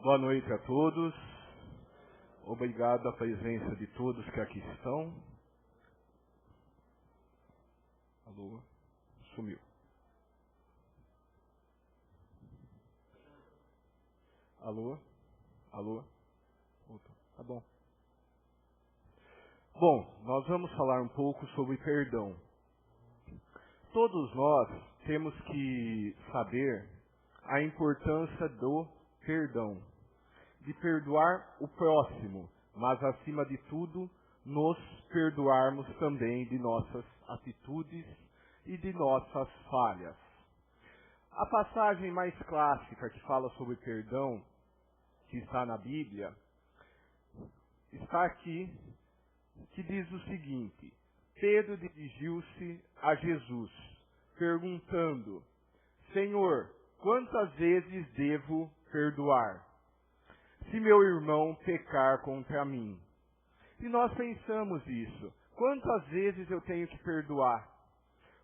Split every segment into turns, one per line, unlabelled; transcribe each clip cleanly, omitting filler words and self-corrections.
Boa noite a todos. Obrigado à presença de todos que aqui estão. Alô? Sumiu. Alô? Alô? Voltou. Tá bom. Bom, nós vamos falar um pouco sobre perdão. Todos nós temos que saber a importância do perdão, de perdoar o próximo, mas acima de tudo, nos perdoarmos também de nossas atitudes e de nossas falhas. A passagem mais clássica que fala sobre perdão, que está na Bíblia, está aqui, que diz o seguinte: Pedro dirigiu-se a Jesus, perguntando: Senhor, quantas vezes devo perdoar, se meu irmão pecar contra mim? E nós pensamos isso. Quantas vezes eu tenho que perdoar?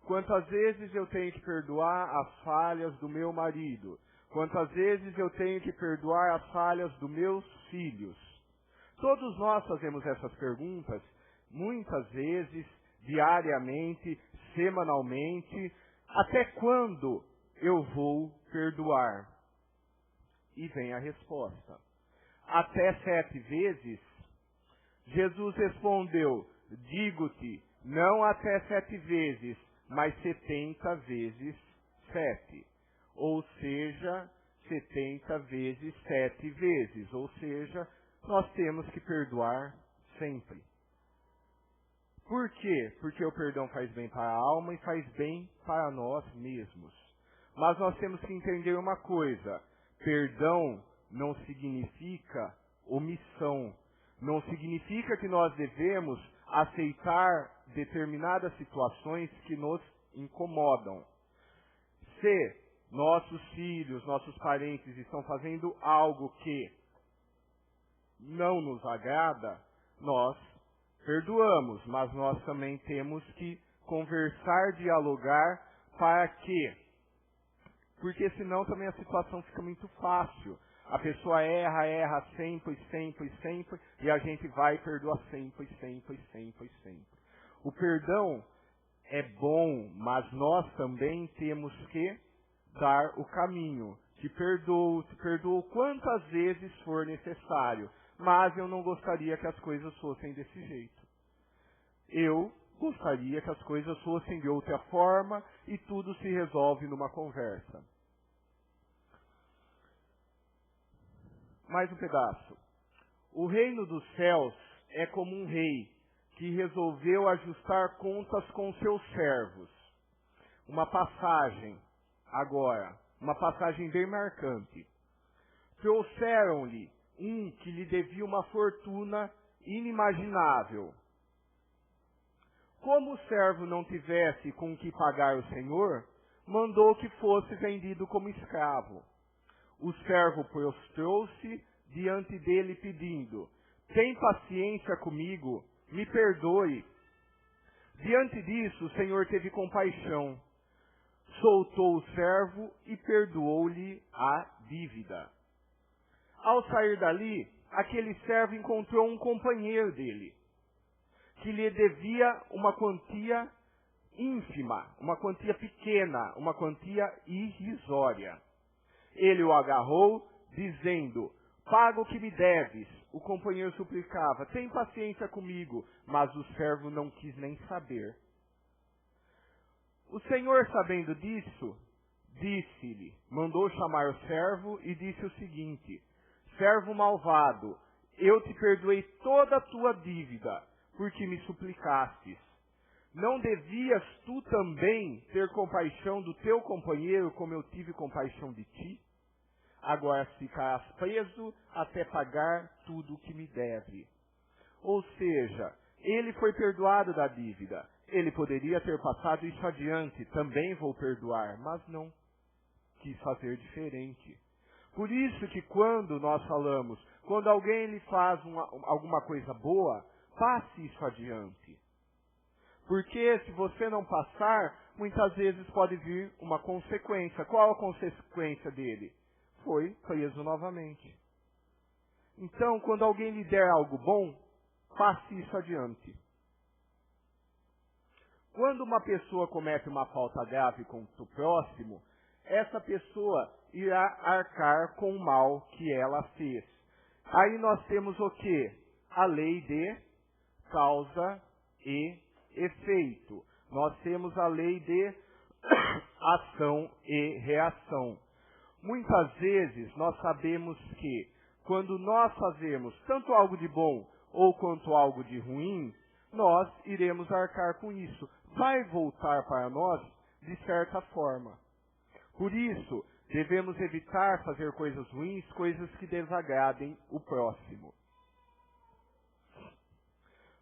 Quantas vezes eu tenho que perdoar as falhas do meu marido? Quantas vezes eu tenho que perdoar as falhas dos meus filhos? Todos nós fazemos essas perguntas, muitas vezes, diariamente, semanalmente. Até quando eu vou perdoar? E vem a resposta: até 7 vezes. Jesus respondeu: digo-te, não até 7 vezes, mas 70 vezes 7. Ou seja, 70 vezes 7 vezes. Ou seja, nós temos que perdoar sempre. Por quê? Porque o perdão faz bem para a alma e faz bem para nós mesmos. Mas nós temos que entender uma coisa: perdão não significa omissão. Não significa que nós devemos aceitar determinadas situações que nos incomodam. Se nossos filhos, nossos parentes estão fazendo algo que não nos agrada, nós perdoamos, mas nós também temos que conversar, dialogar, para quê? Porque senão também a situação fica muito fácil. A pessoa erra sempre, e a gente vai e perdoa sempre. O perdão é bom, mas nós também temos que dar o caminho. Te perdoo quantas vezes for necessário, mas eu não gostaria que as coisas fossem desse jeito. Eu gostaria que as coisas fossem de outra forma e tudo se resolve numa conversa. Mais um pedaço. O reino dos céus é como um rei que resolveu ajustar contas com seus servos. Uma passagem, agora, uma passagem bem marcante. Trouxeram-lhe um que lhe devia uma fortuna inimaginável. Como o servo não tivesse com que pagar o senhor, mandou que fosse vendido como escravo. O servo prostrou-se diante dele pedindo: tem paciência comigo, me perdoe. Diante disso, o senhor teve compaixão, soltou o servo e perdoou-lhe a dívida. Ao sair dali, aquele servo encontrou um companheiro dele, que lhe devia uma quantia ínfima, uma quantia pequena, uma quantia irrisória. Ele o agarrou, dizendo: paga o que me deves. O companheiro suplicava: tem paciência comigo. Mas o servo não quis nem saber. O senhor, sabendo disso, disse-lhe, mandou chamar o servo e disse o seguinte: servo malvado, eu te perdoei toda a tua dívida, porque me suplicastes. Não devias tu também ter compaixão do teu companheiro, como eu tive compaixão de ti? Agora ficarás preso até pagar tudo o que me deve. Ou seja, ele foi perdoado da dívida. Ele poderia ter passado isso adiante, também vou perdoar, mas não. Quis fazer diferente. Por isso que quando nós falamos, quando alguém lhe faz alguma coisa boa, passe isso adiante. Porque se você não passar, muitas vezes pode vir uma consequência. Qual a consequência dele? Foi preso novamente. Então, quando alguém lhe der algo bom, passe isso adiante. Quando uma pessoa comete uma falta grave contra o próximo, essa pessoa irá arcar com o mal que ela fez. Aí nós temos o quê? A lei de causa e efeito. Nós temos a lei de ação e reação. Muitas vezes nós sabemos que quando nós fazemos tanto algo de bom ou quanto algo de ruim, nós iremos arcar com isso. Vai voltar para nós de certa forma. Por isso, devemos evitar fazer coisas ruins, coisas que desagradem o próximo.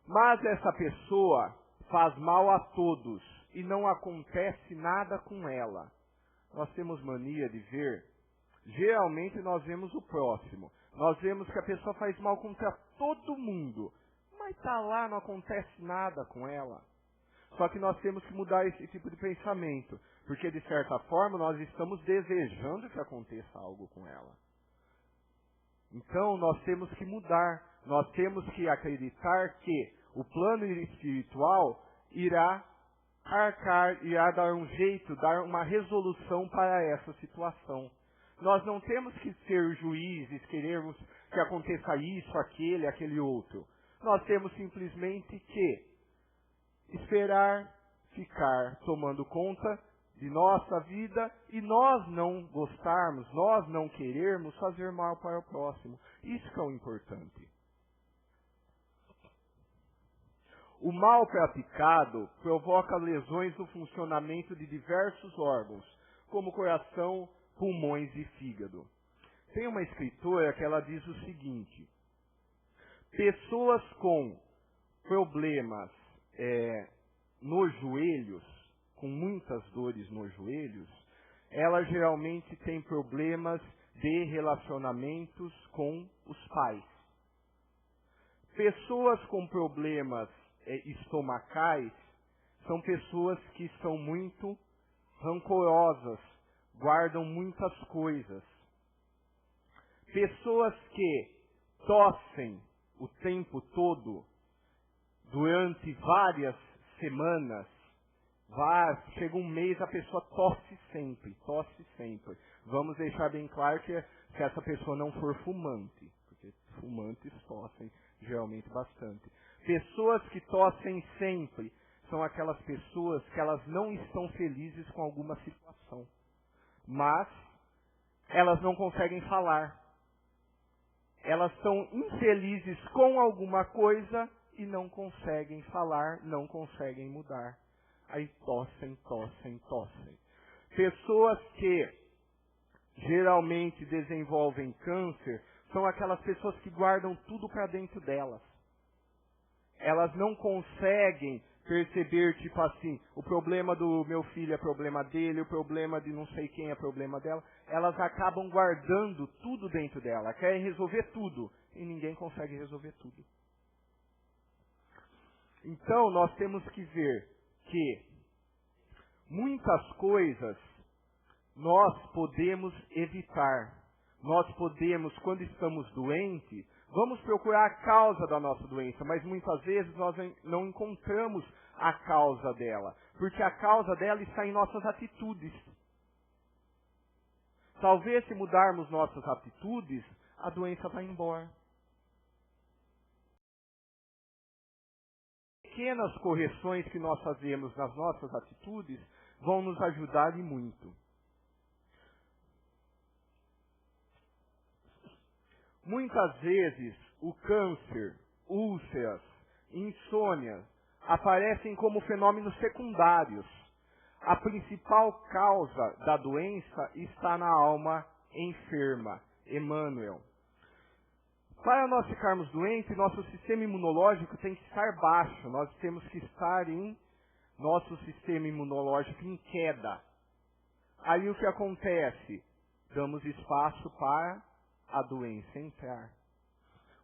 Mas essa pessoa faz mal a todos e não acontece nada com ela. Nós temos mania de ver, geralmente nós vemos o próximo. Nós vemos que a pessoa faz mal contra todo mundo, mas está lá, não acontece nada com ela. Só que nós temos que mudar esse tipo de pensamento, porque de certa forma nós estamos desejando que aconteça algo com ela. Então nós temos que mudar, nós temos que acreditar que o plano espiritual irá arcar, irá dar um jeito, dar uma resolução para essa situação. Nós não temos que ser juízes, querermos que aconteça isso, aquele outro. Nós temos simplesmente que esperar, ficar tomando conta de nossa vida e nós não gostarmos, nós não querermos fazer mal para o próximo. Isso que é o importante. O mal praticado provoca lesões no funcionamento de diversos órgãos, como coração, pulmões e fígado. Tem uma escritora que ela diz o seguinte: pessoas com problemas nos joelhos, com muitas dores nos joelhos, elas geralmente têm problemas de relacionamentos com os pais. Pessoas com problemas estomacais são pessoas que são muito rancorosas, guardam muitas coisas. Pessoas que tossem o tempo todo, durante várias semanas, chega um mês, a pessoa tosse sempre. Vamos deixar bem claro que se essa pessoa não for fumante, porque fumantes tossem geralmente bastante. Pessoas que tossem sempre são aquelas pessoas que elas não estão felizes com alguma situação, mas elas não conseguem falar. Elas estão infelizes com alguma coisa e não conseguem falar, não conseguem mudar. Aí tossem. Pessoas que geralmente desenvolvem câncer são aquelas pessoas que guardam tudo para dentro delas. Elas não conseguem perceber, tipo assim, o problema do meu filho é problema dele, o problema de não sei quem é problema dela. Elas acabam guardando tudo dentro dela, querem resolver tudo e ninguém consegue resolver tudo. Então nós temos que ver que muitas coisas nós podemos evitar. Nós podemos, quando estamos doentes, vamos procurar a causa da nossa doença, mas muitas vezes nós não encontramos a causa dela, porque a causa dela está em nossas atitudes. Talvez se mudarmos nossas atitudes, a doença vai embora. Pequenas correções que nós fazemos nas nossas atitudes vão nos ajudar e muito. Muitas vezes o câncer, úlceras, insônia aparecem como fenômenos secundários. A principal causa da doença está na alma enferma. Emmanuel. Para nós ficarmos doentes, nosso sistema imunológico tem que estar baixo. Nós temos que estar em nosso sistema imunológico em queda. Aí o que acontece? Damos espaço para a doença entrar.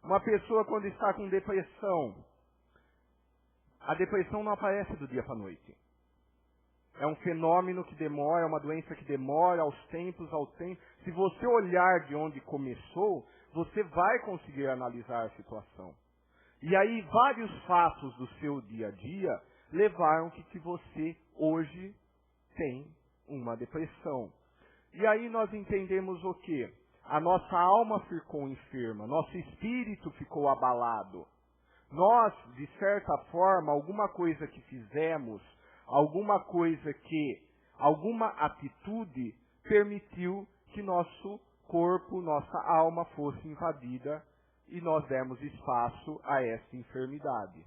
Uma pessoa quando está com depressão, a depressão não aparece do dia para a noite. É um fenômeno que demora, é uma doença que demora ao tempos. Se você olhar de onde começou, você vai conseguir analisar a situação. E aí, vários fatos do seu dia a dia levaram que você hoje tem uma depressão. E aí nós entendemos o quê? A nossa alma ficou enferma, nosso espírito ficou abalado. Nós, de certa forma, alguma coisa que fizemos, alguma atitude permitiu que nosso corpo, nossa alma fosse invadida e nós demos espaço a essa enfermidade.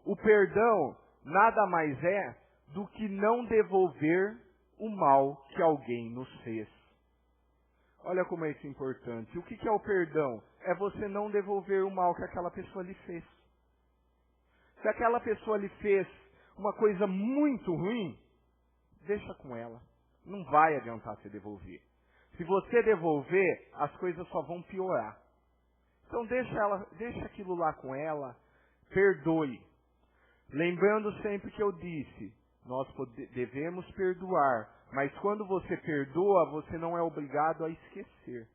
O perdão nada mais é do que não devolver o mal que alguém nos fez. Olha como é isso importante. O que é o perdão? É você não devolver o mal que aquela pessoa lhe fez. Se aquela pessoa lhe fez uma coisa muito ruim, deixa com ela. Não vai adiantar você devolver. Se você devolver, as coisas só vão piorar. Então deixa aquilo lá com ela, perdoe. Lembrando sempre que eu disse, nós devemos perdoar, mas quando você perdoa, você não é obrigado a esquecer.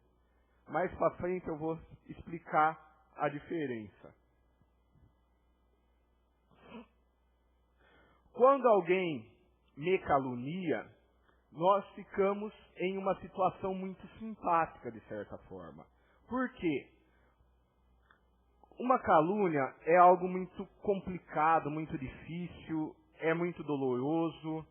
Mais para frente eu vou explicar a diferença. Quando alguém me calunia, nós ficamos em uma situação muito simpática, de certa forma. Por quê? Uma calúnia é algo muito complicado, muito difícil, é muito doloroso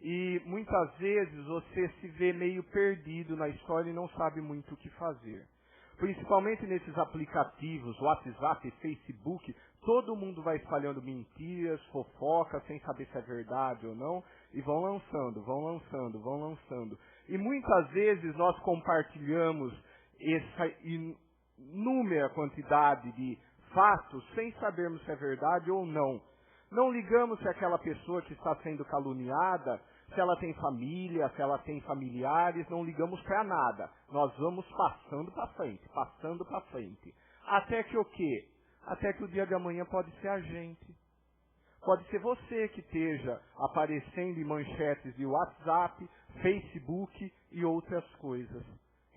e muitas vezes você se vê meio perdido na história e não sabe muito o que fazer. Principalmente nesses aplicativos, WhatsApp, Facebook, todo mundo vai espalhando mentiras, fofocas, sem saber se é verdade ou não, e vão lançando. E muitas vezes nós compartilhamos essa inúmera quantidade de fatos sem sabermos se é verdade ou não. Não ligamos se aquela pessoa que está sendo caluniada, se ela tem família, se ela tem familiares, não ligamos para nada. Nós vamos passando para frente. Até que o quê? Até que o dia de amanhã pode ser a gente. Pode ser você que esteja aparecendo em manchetes de WhatsApp, Facebook e outras coisas.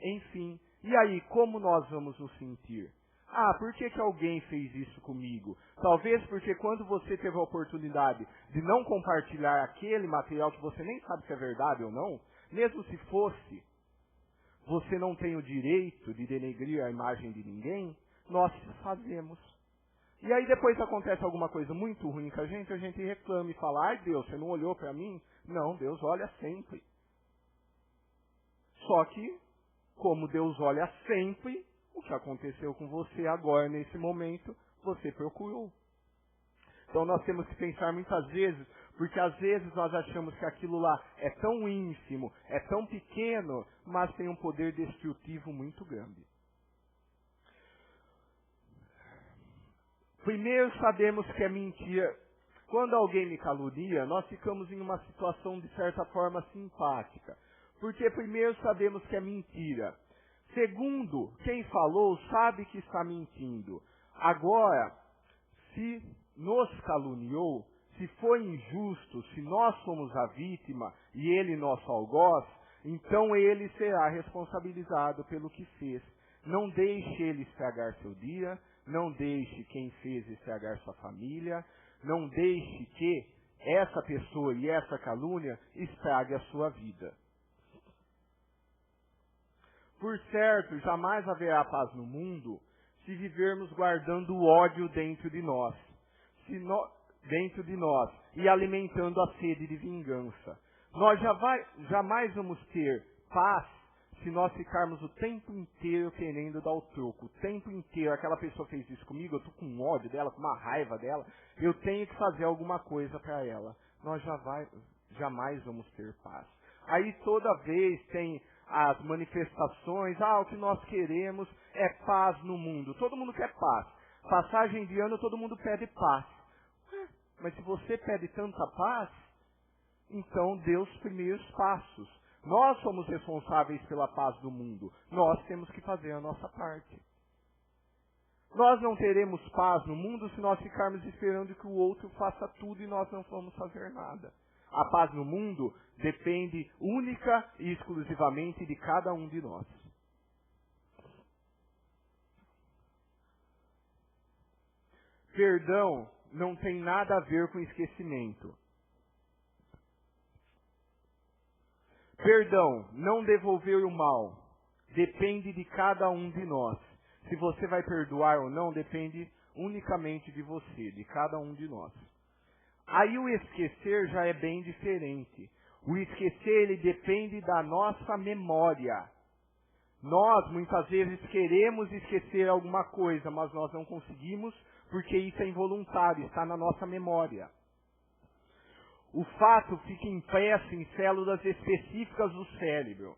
Enfim, e aí, como nós vamos nos sentir? Ah, por que alguém fez isso comigo? Talvez porque quando você teve a oportunidade de não compartilhar aquele material que você nem sabe se é verdade ou não, mesmo se fosse, você não tem o direito de denegrir a imagem de ninguém, nós fazemos. E aí depois acontece alguma coisa muito ruim com a gente reclama e fala, ai Deus, você não olhou para mim? Não, Deus olha sempre. Só que, como Deus olha sempre, o que aconteceu com você agora, nesse momento, você procurou. Então nós temos que pensar muitas vezes, porque às vezes nós achamos que aquilo lá é tão ínfimo, é tão pequeno, mas tem um poder destrutivo muito grande. Primeiro sabemos que é mentira. Quando alguém me calunia, nós ficamos em uma situação de certa forma simpática. Porque primeiro sabemos que é mentira. Segundo, quem falou sabe que está mentindo. Agora, se nos caluniou, se foi injusto, se nós somos a vítima e ele nosso algoz, então ele será responsabilizado pelo que fez. Não deixe ele estragar seu dia, não deixe quem fez estragar sua família, não deixe que essa pessoa e essa calúnia estrague a sua vida. Por certo, jamais haverá paz no mundo se vivermos guardando o ódio dentro de nós, e alimentando a sede de vingança. Nós jamais vamos ter paz se nós ficarmos o tempo inteiro querendo dar o troco. O tempo inteiro, aquela pessoa fez isso comigo, eu estou com ódio dela, com uma raiva dela, eu tenho que fazer alguma coisa para ela. Nós jamais vamos ter paz. Aí toda vez tem as manifestações, o que nós queremos é paz no mundo. Todo mundo quer paz. Passagem de ano, todo mundo pede paz. Mas se você pede tanta paz, então dê os primeiros passos. Nós somos responsáveis pela paz do mundo. Nós temos que fazer a nossa parte. Nós não teremos paz no mundo se nós ficarmos esperando que o outro faça tudo e nós não vamos fazer nada. A paz no mundo depende única e exclusivamente de cada um de nós. Perdão não tem nada a ver com esquecimento. Perdão, não devolver o mal, depende de cada um de nós. Se você vai perdoar ou não, depende unicamente de você, de cada um de nós. Aí o esquecer já é bem diferente. O esquecer, ele depende da nossa memória. Nós, muitas vezes, queremos esquecer alguma coisa, mas nós não conseguimos, porque isso é involuntário, está na nossa memória. O fato fica impresso em células específicas do cérebro.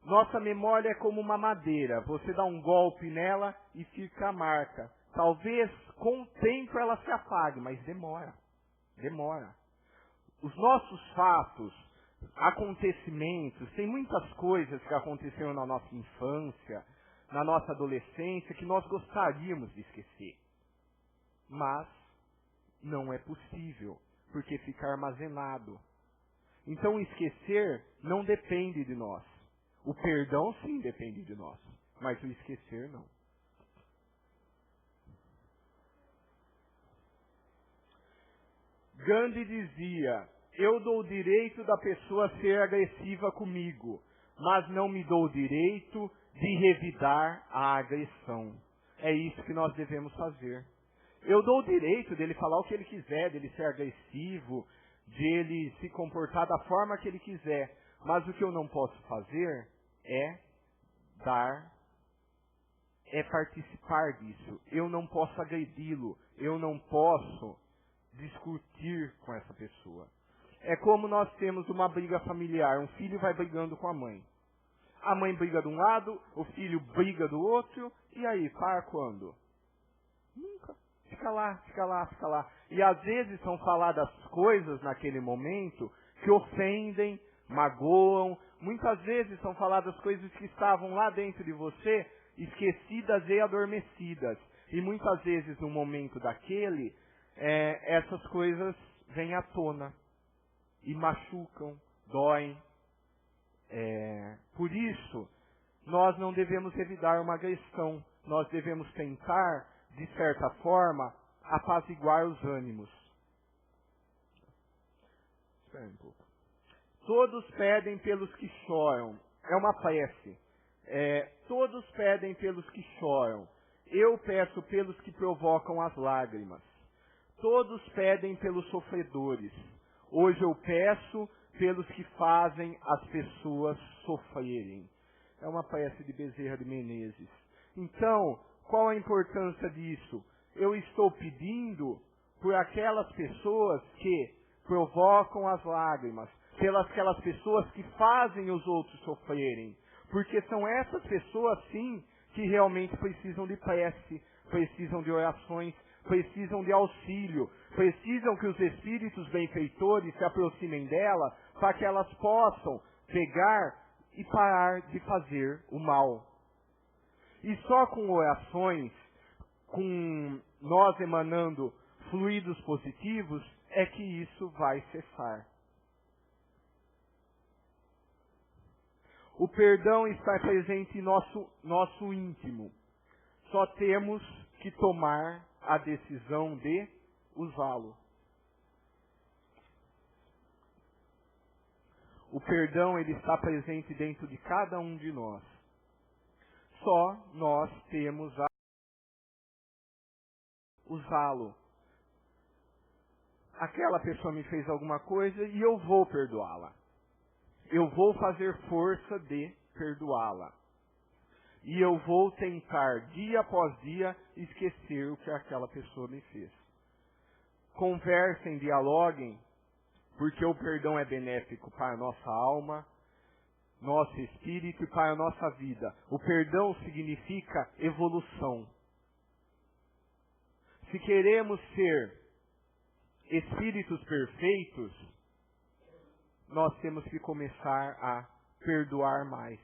Nossa memória é como uma madeira. Você dá um golpe nela e fica a marca. Talvez com o tempo ela se apague, mas demora. Demora. Os nossos fatos, acontecimentos, tem muitas coisas que aconteceram na nossa infância, na nossa adolescência, que nós gostaríamos de esquecer. Mas não é possível, porque fica armazenado. Então esquecer não depende de nós. O perdão sim depende de nós, mas o esquecer não. Gandhi dizia: eu dou o direito da pessoa ser agressiva comigo, mas não me dou o direito de revidar a agressão. É isso que nós devemos fazer. Eu dou o direito dele falar o que ele quiser, dele ser agressivo, de ele se comportar da forma que ele quiser. Mas o que eu não posso fazer é participar disso. Eu não posso agredi-lo, eu não posso discutir com essa pessoa. É como nós temos uma briga familiar, um filho vai brigando com a mãe. A mãe briga de um lado, o filho briga do outro, e aí, para quando? Nunca. Fica lá, fica lá, fica lá. E às vezes são faladas coisas naquele momento que ofendem, magoam. Muitas vezes são faladas coisas que estavam lá dentro de você, esquecidas e adormecidas. E muitas vezes no momento daquele, essas coisas vêm à tona e machucam, doem. Por isso, nós não devemos evitar uma agressão. Nós devemos tentar, de certa forma, apaziguar os ânimos. Espera um pouco. Todos pedem pelos que choram. É uma prece. Todos pedem pelos que choram. Eu peço pelos que provocam as lágrimas. Todos pedem pelos sofredores. Hoje eu peço pelos que fazem as pessoas sofrerem. É uma prece de Bezerra de Menezes. Então, qual a importância disso? Eu estou pedindo por aquelas pessoas que provocam as lágrimas, pelas aquelas pessoas que fazem os outros sofrerem. Porque são essas pessoas, sim, que realmente precisam de prece, precisam de orações, precisam de auxílio, precisam que os espíritos benfeitores se aproximem dela para que elas possam pegar e parar de fazer o mal. E só com orações, com nós emanando fluidos positivos, é que isso vai cessar. O perdão está presente em nosso íntimo. Só temos que tomar a decisão de usá-lo. O perdão, ele está presente dentro de cada um de nós. Só nós temos a usá-lo. Aquela pessoa me fez alguma coisa e eu vou perdoá-la. Eu vou fazer força de perdoá-la. E eu vou tentar, dia após dia, esquecer o que aquela pessoa me fez. Conversem, dialoguem, porque o perdão é benéfico para a nossa alma, nosso espírito e para a nossa vida. O perdão significa evolução. Se queremos ser espíritos perfeitos, nós temos que começar a perdoar mais.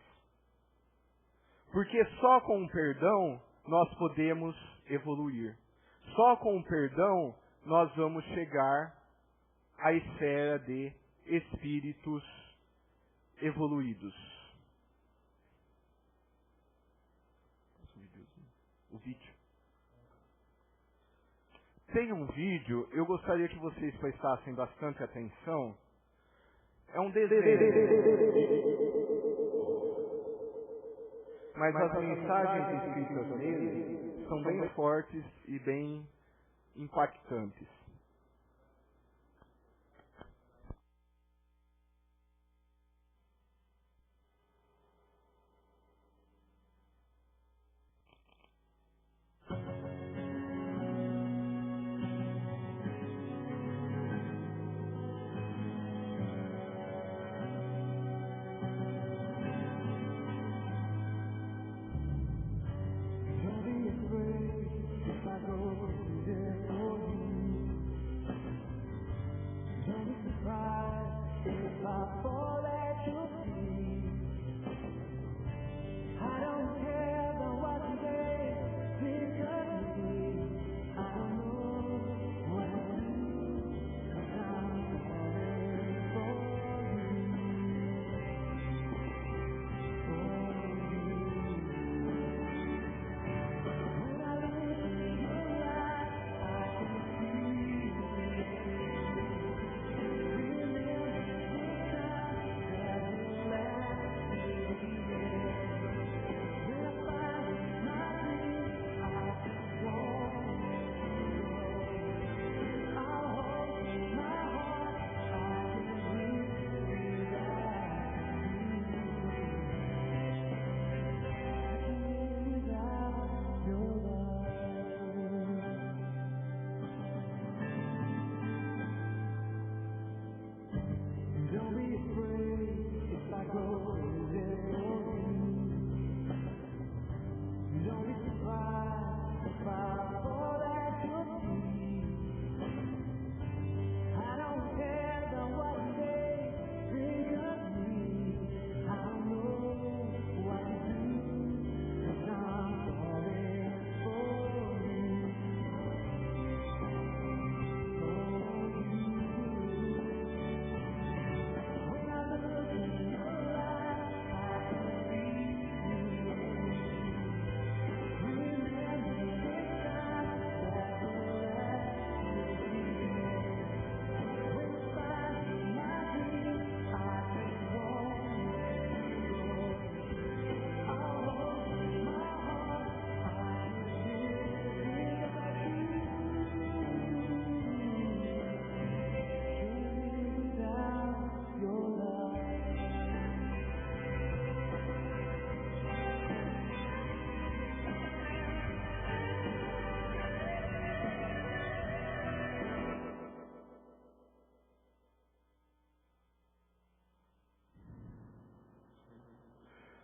Porque só com o perdão nós podemos evoluir. Só com o perdão nós vamos chegar à esfera de espíritos evoluídos. O vídeo. Tem um vídeo, eu gostaria que vocês prestassem bastante atenção. É um desenho, mas as mensagens escritas nele são bem fortes e bem impactantes.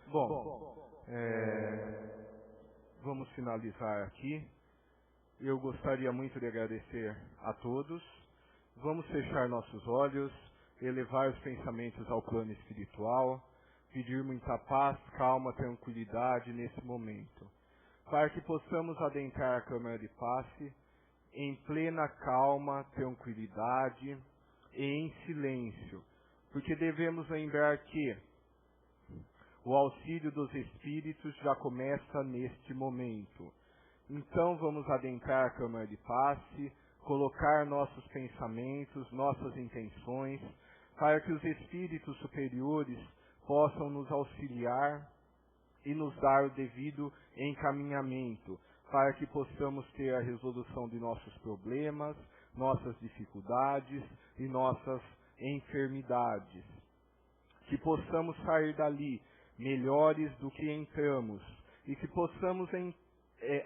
Bom, vamos finalizar aqui. Eu gostaria muito de agradecer a todos. Vamos fechar nossos olhos, elevar os pensamentos ao plano espiritual, pedir muita paz, calma, tranquilidade nesse momento, para que possamos adentrar a câmara de passe em plena calma, tranquilidade e em silêncio, porque devemos lembrar que o auxílio dos Espíritos já começa neste momento. Então vamos adentrar a câmara de passe, colocar nossos pensamentos, nossas intenções, para que os Espíritos superiores possam nos auxiliar e nos dar o devido encaminhamento, para que possamos ter a resolução de nossos problemas, nossas dificuldades e nossas enfermidades. Que possamos sair dali melhores do que entramos e que possamos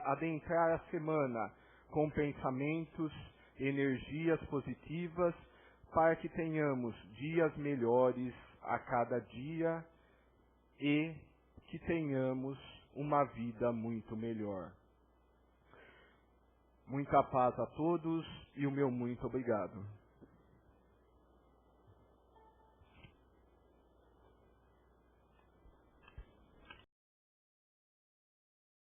adentrar a semana com pensamentos, energias positivas, para que tenhamos dias melhores a cada dia e que tenhamos uma vida muito melhor. Muita paz a todos e o meu muito obrigado.